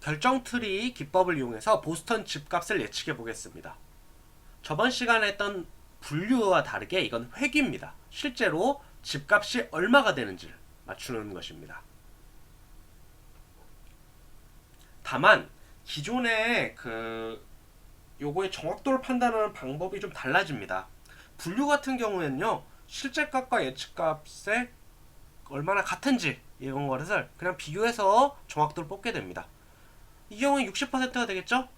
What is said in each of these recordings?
결정트리 기법을 이용해서 보스턴 집값을 예측해 보겠습니다. 저번 시간에 했던 분류와 다르게 이건 회귀입니다. 실제로 집값이 얼마가 되는지를 맞추는 것입니다. 다만 기존의 요거의 정확도를 판단하는 방법이 좀 달라집니다. 분류 같은 경우에는요, 실제값과 예측값의 얼마나 같은지 이런 것을 그냥 비교해서 정확도를 뽑게 됩니다. 이 경우에 60%가 되겠죠?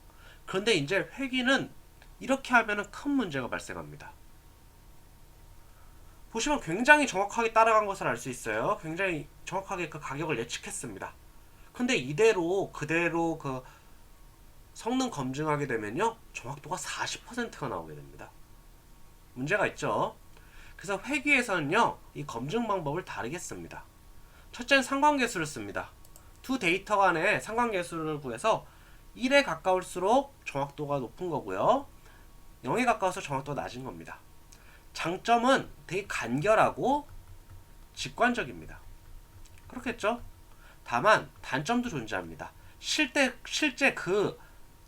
그런데 이제 회귀는 이렇게 하면은 큰 문제가 발생합니다. 보시면 굉장히 정확하게 따라간 것을 알 수 있어요. 굉장히 정확하게 그 가격을 예측했습니다. 근데 이대로 그대로 그 성능 검증하게 되면요, 정확도가 40%가 나오게 됩니다. 문제가 있죠. 그래서 회귀에서는요, 이 검증 방법을 다르게 씁니다. 첫째는 상관계수를 씁니다. 두 데이터 간의 상관계수를 구해서 1에 가까울수록 정확도가 높은 거고요, 0에 가까워서 정확도가 낮은 겁니다. 장점은 되게 간결하고 직관적입니다. 그렇겠죠? 다만 단점도 존재합니다. 실제 그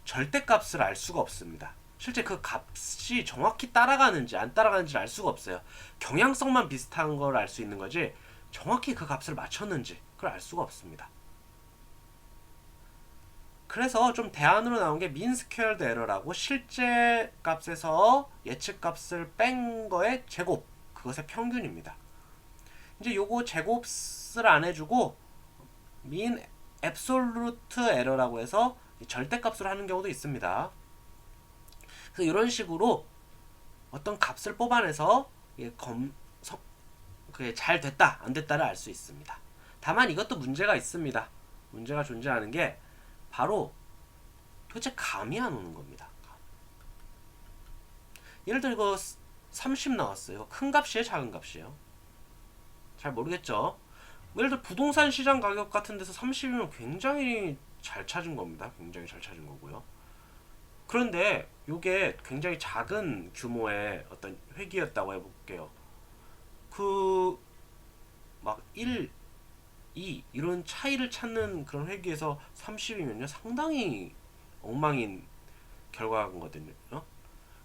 절대값을 알 수가 없습니다. 실제 그 값이 정확히 따라가는지 안 따라가는지를 알 수가 없어요. 경향성만 비슷한 걸 알 수 있는 거지 정확히 그 값을 맞췄는지 그걸 알 수가 없습니다. 그래서 좀 대안으로 나온 게 민 스퀘어드 에러라고 실제 값에서 예측 값을 뺀 거의 제곱, 그것의 평균입니다. 이제 요거 제곱을 안 해주고 민 앱솔루트 에러라고 해서 절대값으로 하는 경우도 있습니다. 그래서 이런 식으로 어떤 값을 뽑아내서 그게 잘 됐다 안 됐다를 알 수 있습니다. 다만 이것도 문제가 있습니다. 문제가 존재하는 게 바로 도대체 감이 안 오는 겁니다. 예를 들어 이거 30 나왔어요. 큰 값이에요, 작은 값이에요? 잘 모르겠죠. 예를 들어 부동산 시장 가격 같은 데서 30이면 굉장히 잘 찾은 겁니다. 굉장히 잘 찾은 거고요. 그런데 이게 굉장히 작은 규모의 어떤 회귀였다고 해볼게요. 막 1, 2 이런 차이를 찾는 그런 회귀에서 30이면요 상당히 엉망인 결과거든요.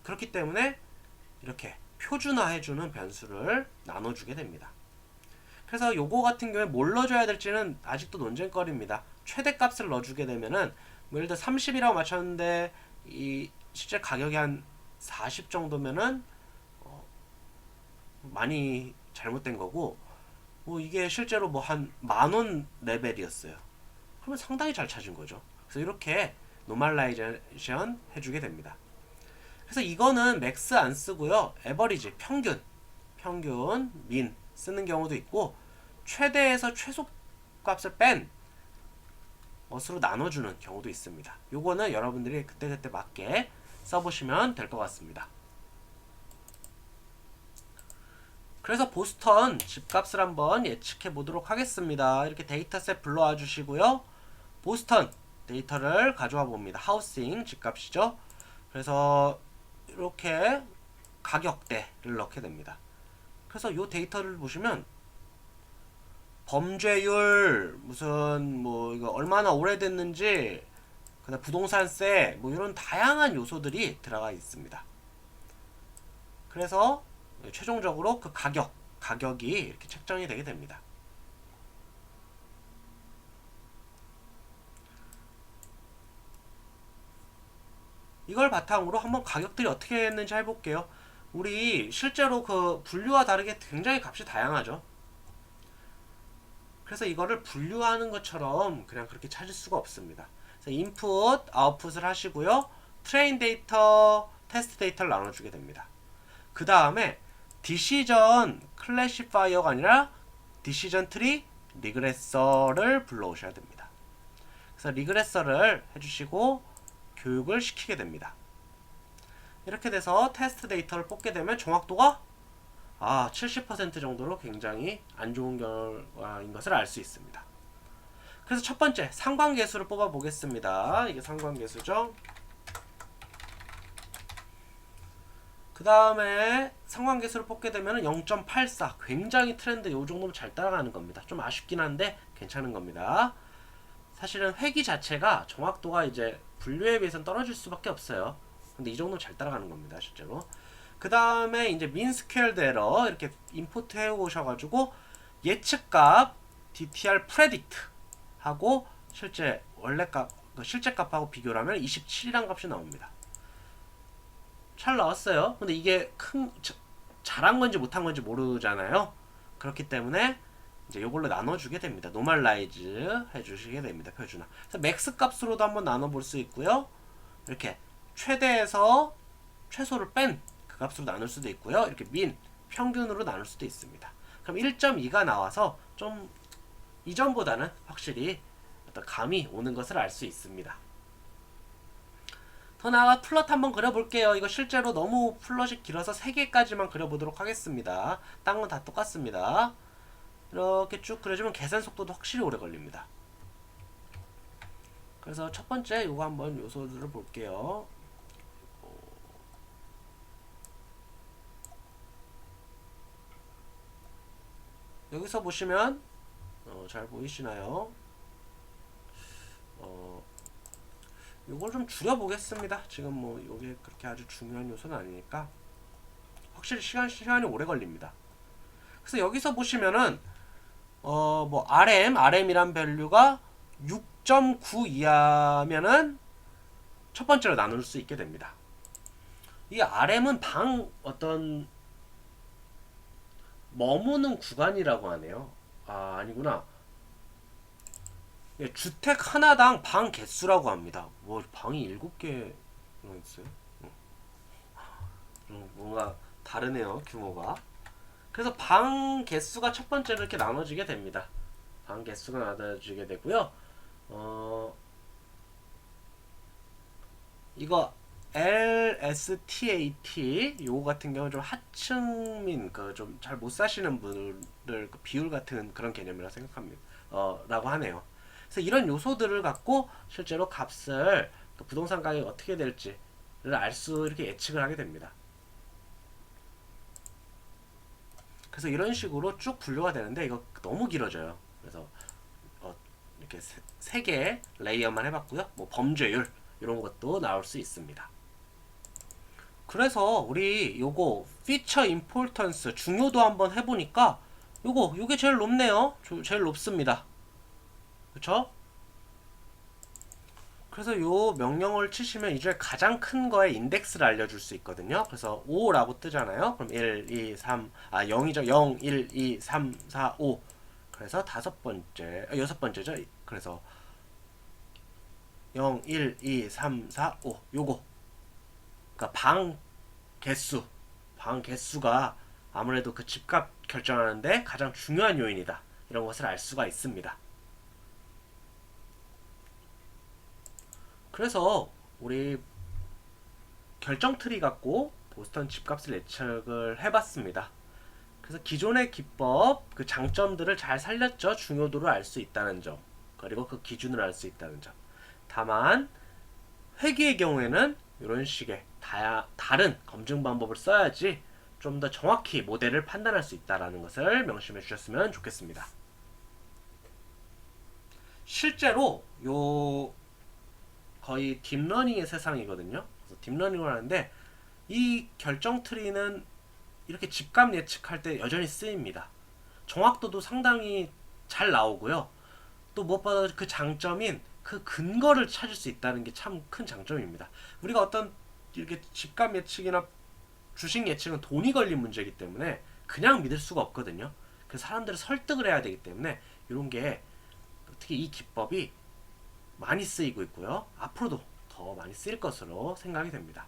그렇기 때문에 이렇게 표준화해주는 변수를 나눠주게 됩니다. 그래서 요거 같은 경우에 뭘 넣어줘야 될지는 아직도 논쟁거리입니다. 최대값을 넣어주게 되면은 뭐 예를 들어 30이라고 맞췄는데 이 실제 가격이 한 40 정도면은 많이 잘못된 거고, 뭐 이게 실제로 뭐 한 10,000원 레벨이었어요. 그러면 상당히 잘 찾은 거죠. 그래서 이렇게 노멀라이제이션 해주게 됩니다. 그래서 이거는 맥스 안 쓰고요, 에버리지 평균 민 쓰는 경우도 있고, 최대에서 최소 값을 뺀 것으로 나눠주는 경우도 있습니다. 요거는 여러분들이 그때그때 맞게 써보시면 될 것 같습니다. 그래서 보스턴 집값을 한번 예측해 보도록 하겠습니다. 이렇게 데이터셋 불러와 주시고요, 보스턴 데이터를 가져와 봅니다. 하우싱 집값이죠. 그래서 이렇게 가격대를 넣게 됩니다. 그래서 이 데이터를 보시면 범죄율, 무슨 뭐 이거 얼마나 오래됐는지, 그다음 부동산세, 뭐 이런 다양한 요소들이 들어가 있습니다. 그래서 최종적으로 그 가격이 이렇게 책정이 되게 됩니다. 이걸 바탕으로 한번 가격들이 어떻게 했는지 해볼게요. 우리 실제로 그 분류와 다르게 굉장히 값이 다양하죠. 그래서 이거를 분류하는 것처럼 그냥 그렇게 찾을 수가 없습니다. 그래서 인풋, 아웃풋을 하시고요, 트레인 데이터, 테스트 데이터를 나눠주게 됩니다. 그 다음에 디시전 클래시파이어가 아니라 디시전 트리 리그레서를 불러오셔야 됩니다. 그래서 리그레서를 해주시고 교육을 시키게 됩니다. 이렇게 돼서 테스트 데이터를 뽑게 되면 정확도가 70% 정도로 굉장히 안 좋은 결과인 것을 알 수 있습니다. 그래서 첫 번째 상관계수를 뽑아 보겠습니다. 이게 상관계수죠. 그 다음에 상관계수를 뽑게 되면 0.84, 굉장히 트렌드 요 정도면 잘 따라가는 겁니다. 좀 아쉽긴 한데 괜찮은 겁니다. 사실은 회귀 자체가 정확도가 이제 분류에 비해서는 떨어질 수밖에 없어요. 근데 이 정도 잘 따라가는 겁니다, 실제로. 그 다음에 이제 민스퀘어드 에러 이렇게 임포트 해 오셔가지고 예측값 DTR 프레딕트 하고 실제 원래 값, 실제 값하고 비교를 하면 27이란 값이 나옵니다. 잘 나왔어요. 근데 이게 잘한 건지 못한 건지 모르잖아요. 그렇기 때문에 이제 이걸로 나눠주게 됩니다. 노멀라이즈 해주시게 됩니다. 표준화. 그래서 맥스 값으로도 한번 나눠볼 수 있고요. 이렇게 최대에서 최소를 뺀 그 값으로 나눌 수도 있고요. 이렇게 민, 평균으로 나눌 수도 있습니다. 그럼 1.2가 나와서 좀 이전보다는 확실히 어떤 감이 오는 것을 알 수 있습니다. 더 나아가 플롯 한번 그려볼게요. 이거 실제로 너무 플롯이 길어서 3개까지만 그려보도록 하겠습니다. 딴 건 다 똑같습니다. 이렇게 쭉 그려주면 계산 속도도 확실히 오래 걸립니다. 그래서 첫 번째 요거 한번 요소들을 볼게요. 여기서 보시면 잘 보이시나요? 요걸 좀 줄여보겠습니다. 지금 뭐 요게 그렇게 아주 중요한 요소는 아니니까 확실히 시간이 오래 걸립니다. 그래서 여기서 보시면은 뭐 RM이란 밸류가 6.9 이하면은 첫 번째로 나눌 수 있게 됩니다. 이 RM은 어떤 머무는 구간이라고 하네요. 아, 아니구나. 예, 주택 하나당 방 개수라고 합니다. 뭐 방이 7개 있어요? 뭔가 다르네요, 규모가. 그래서 방 개수가 첫 번째로 이렇게 나눠지게 됩니다. 방 개수가 나눠지게 되고요. 이거 LSTAT 요거 같은 경우는 좀 하층민 좀 잘 못 사시는 분들 비율 같은 그런 개념이라 생각합니다. 라고 하네요. 그래서 이런 요소들을 갖고 실제로 값을 부동산 가격이 어떻게 될지를 알 수 이렇게 예측을 하게 됩니다. 그래서 이런 식으로 쭉 분류가 되는데 이거 너무 길어져요. 그래서 이렇게 3개 레이어만 해봤고요. 뭐 범죄율 이런 것도 나올 수 있습니다. 그래서 우리 요거 피처 임포턴스 중요도 한번 해보니까 요게 제일 높네요. 제일 높습니다. 그쵸? 그래서 요 명령어를 치시면 이 중에 가장 큰 거에 인덱스를 알려줄 수 있거든요. 그래서 5라고 뜨잖아요. 그럼 1, 2, 3, 0이죠. 0, 1, 2, 3, 4, 5. 그래서 여섯 번째죠. 그래서 0, 1, 2, 3, 4, 5. 요거. 그러니까 방 개수가 아무래도 그 집값 결정하는데 가장 중요한 요인이다. 이런 것을 알 수가 있습니다. 그래서 우리 결정 트리 갖고 보스턴 집값을 예측을 해봤습니다. 그래서 기존의 기법 그 장점들을 잘 살렸죠. 중요도를 알 수 있다는 점, 그리고 그 기준을 알 수 있다는 점. 다만 회계의 경우에는 이런 식의 다른 검증 방법을 써야지 좀 더 정확히 모델을 판단할 수 있다는 것을 명심해 주셨으면 좋겠습니다. 실제로 거의 딥러닝의 세상이거든요. 그래서 딥러닝을 하는데 이 결정 트리는 이렇게 집값 예측할 때 여전히 쓰입니다. 정확도도 상당히 잘 나오고요. 또 무엇보다 그 장점인 그 근거를 찾을 수 있다는 게 참 큰 장점입니다. 우리가 어떤 이렇게 집값 예측이나 주식 예측은 돈이 걸린 문제이기 때문에 그냥 믿을 수가 없거든요. 그래서 사람들을 설득을 해야 되기 때문에 이런 게 특히 이 기법이 많이 쓰이고 있고요. 앞으로도 더 많이 쓰일 것으로 생각이 됩니다.